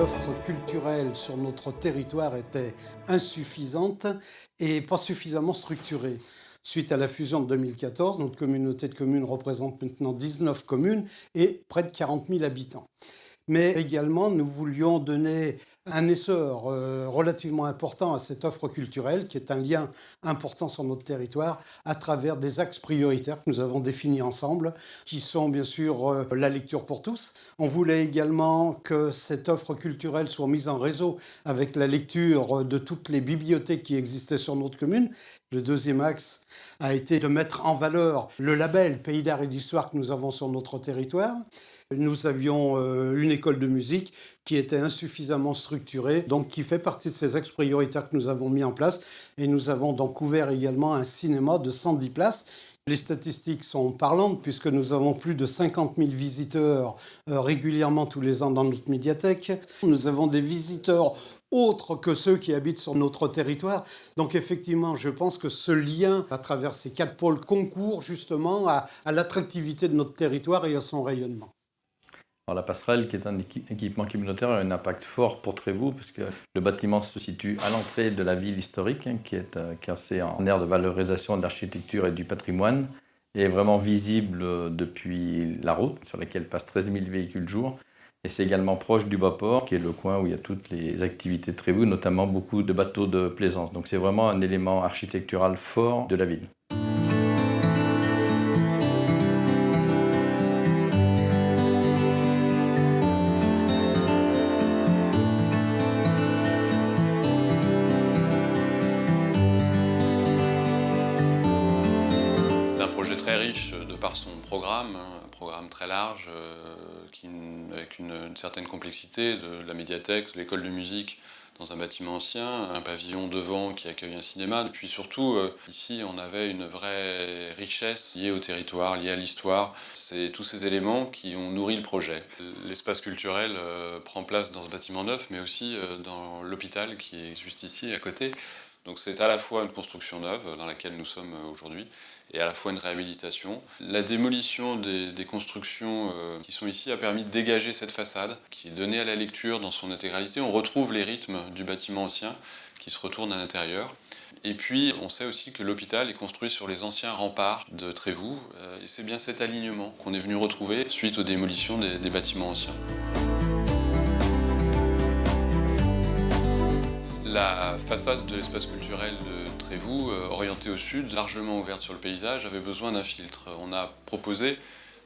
l'offre culturelle sur notre territoire était insuffisante et pas suffisamment structurée. Suite à la fusion de 2014, notre communauté de communes représente maintenant 19 communes et près de 40 000 habitants. Mais également, nous voulions donner un essor relativement important à cette offre culturelle, qui est un lien important sur notre territoire, à travers des axes prioritaires que nous avons définis ensemble, qui sont bien sûr la lecture pour tous. On voulait également que cette offre culturelle soit mise en réseau avec la lecture de toutes les bibliothèques qui existaient sur notre commune. Le deuxième axe a été de mettre en valeur le label Pays d'art et d'histoire que nous avons sur notre territoire. Nous avions une école de musique qui était insuffisamment structurée, donc qui fait partie de ces axes prioritaires que nous avons mis en place. Et nous avons donc ouvert également un cinéma de 110 places. Les statistiques sont parlantes puisque nous avons plus de 50 000 visiteurs régulièrement tous les ans dans notre médiathèque. Nous avons des visiteurs autres que ceux qui habitent sur notre territoire. Donc effectivement, je pense que ce lien à travers ces 4 pôles concourt justement à l'attractivité de notre territoire et à son rayonnement. Alors, la passerelle, qui est un équipement communautaire, a un impact fort pour Trévoux, parce que le bâtiment se situe à l'entrée de la ville historique, qui est classée en aire de valorisation de l'architecture et du patrimoine, et est vraiment visible depuis la route, sur laquelle passent 13 000 véhicules jour. Et c'est également proche du Bas-Port, qui est le coin où il y a toutes les activités de Trévoux, notamment beaucoup de bateaux de plaisance. Donc c'est vraiment un élément architectural fort de la ville. Très riche de par son programme, un programme très large avec une certaine complexité, de la médiathèque, de l'école de musique dans un bâtiment ancien, un pavillon devant qui accueille un cinéma. Et puis surtout, ici, on avait une vraie richesse liée au territoire, liée à l'histoire. C'est tous ces éléments qui ont nourri le projet. L'espace culturel prend place dans ce bâtiment neuf, mais aussi dans l'hôpital qui est juste ici, à côté. Donc c'est à la fois une construction neuve dans laquelle nous sommes aujourd'hui et à la fois une réhabilitation. La démolition des constructions qui sont ici a permis de dégager cette façade qui est donnée à la lecture dans son intégralité. On retrouve les rythmes du bâtiment ancien qui se retournent à l'intérieur. Et puis on sait aussi que l'hôpital est construit sur les anciens remparts de Trévoux et c'est bien cet alignement qu'on est venu retrouver suite aux démolitions des bâtiments anciens. La façade de l'espace culturel de Trévoux, orientée au sud, largement ouverte sur le paysage, avait besoin d'un filtre. On a proposé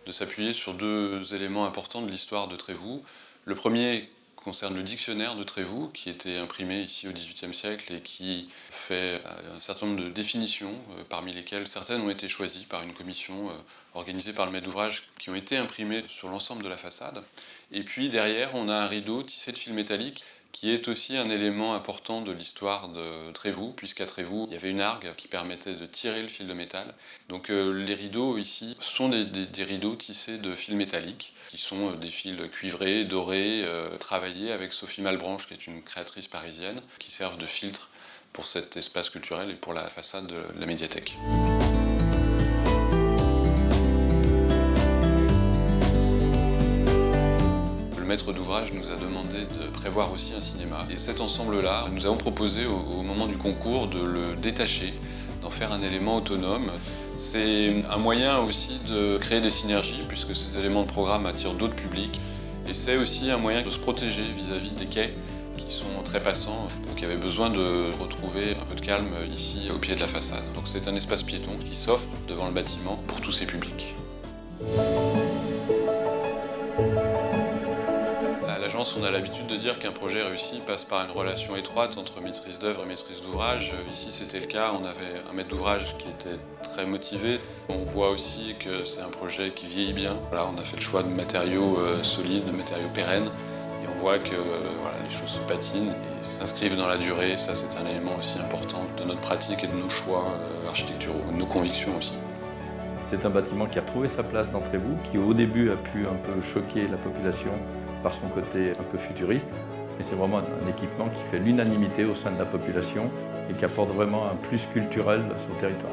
de s'appuyer sur 2 éléments importants de l'histoire de Trévoux. Le premier concerne le dictionnaire de Trévoux, qui était imprimé ici au XVIIIe siècle et qui fait un certain nombre de définitions, parmi lesquelles certaines ont été choisies par une commission organisée par le maître d'ouvrage, qui ont été imprimées sur l'ensemble de la façade. Et puis derrière, on a un rideau tissé de fil métallique, qui est aussi un élément important de l'histoire de Trévoux, puisqu'à Trévoux, il y avait une argue qui permettait de tirer le fil de métal. Donc les rideaux ici sont des rideaux tissés de fil métallique, qui sont des fils cuivrés, dorés, travaillés avec Sophie Malbranche, qui est une créatrice parisienne, qui servent de filtre pour cet espace culturel et pour la façade de la médiathèque. Le maître d'ouvrage nous a demandé de prévoir aussi un cinéma. Et cet ensemble-là, nous avons proposé au moment du concours de le détacher, d'en faire un élément autonome. C'est un moyen aussi de créer des synergies, puisque ces éléments de programme attirent d'autres publics. Et c'est aussi un moyen de se protéger vis-à-vis des quais qui sont très passants. Donc il y avait besoin de retrouver un peu de calme ici, au pied de la façade. Donc c'est un espace piéton qui s'offre devant le bâtiment pour tous ces publics. À l'agence, on a l'habitude de dire qu'un projet réussi passe par une relation étroite entre maîtrise d'œuvre et maîtrise d'ouvrage. Ici, c'était le cas. On avait un maître d'ouvrage qui était très motivé. On voit aussi que c'est un projet qui vieillit bien. Voilà, on a fait le choix de matériaux solides, de matériaux pérennes. Et on voit que les choses se patinent et s'inscrivent dans la durée. Et ça, c'est un élément aussi important de notre pratique et de nos choix architecturaux, de nos convictions aussi. C'est un bâtiment qui a retrouvé sa place dans Trévoux, qui au début a pu un peu choquer la population par son côté un peu futuriste. Mais c'est vraiment un équipement qui fait l'unanimité au sein de la population et qui apporte vraiment un plus culturel sur le territoire.